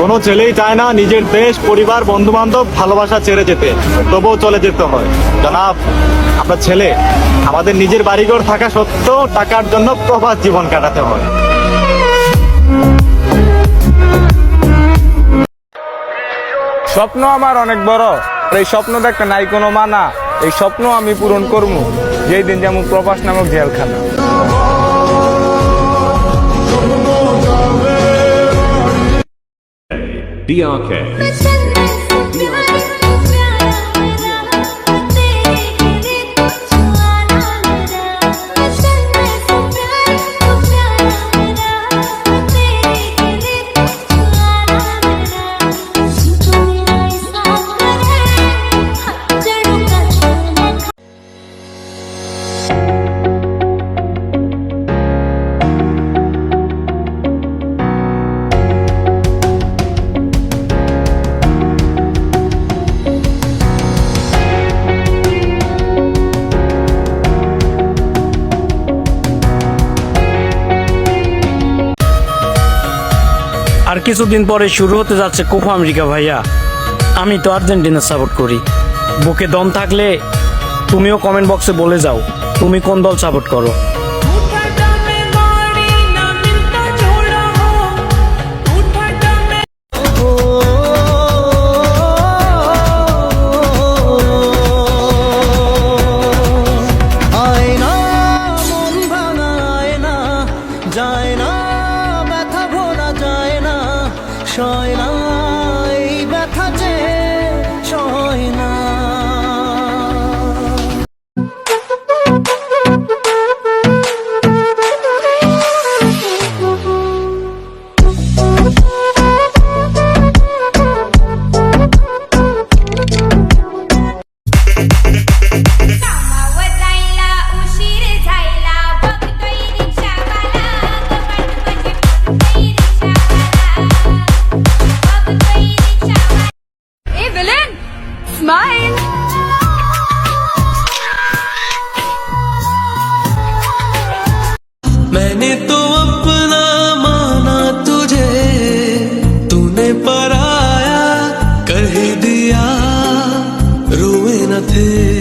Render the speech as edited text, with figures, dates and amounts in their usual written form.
কোনো ছেলেই চায় না নিজের দেশ, পরিবার, বন্ধু বান্ধব, ভালোবাসা ছেড়ে যেতে, তবুও চলে যেতে হয়। জনাব, আমরা ছেলে, আমাদের নিজের বাড়িঘর থাকা সত্ত্বেও টাকার জন্য প্রবাস জীবন কাটাতে হয়। স্বপ্ন আমার অনেক বড়, এই স্বপ্ন দেখতে নাই কোনো মানা। এই স্বপ্ন আমি পূরণ করবো যেই দিন যেমন প্রবাস নামক জেলখানা। DRK. আর কিছুদিন পরে শুরু হতে যাচ্ছে কোপা আমেরিকা ভাইয়া। আমি তো আর্জেন্টিনা সাপোর্ট করি। বুকে দম থাকলে তুমিও কমেন্ট বক্সে বলে যাও তুমি কোন দল সাপোর্ট করো। Smile. मैंने तो अपना माना तुझे, तूने पराया कह दिया, रोए न थे।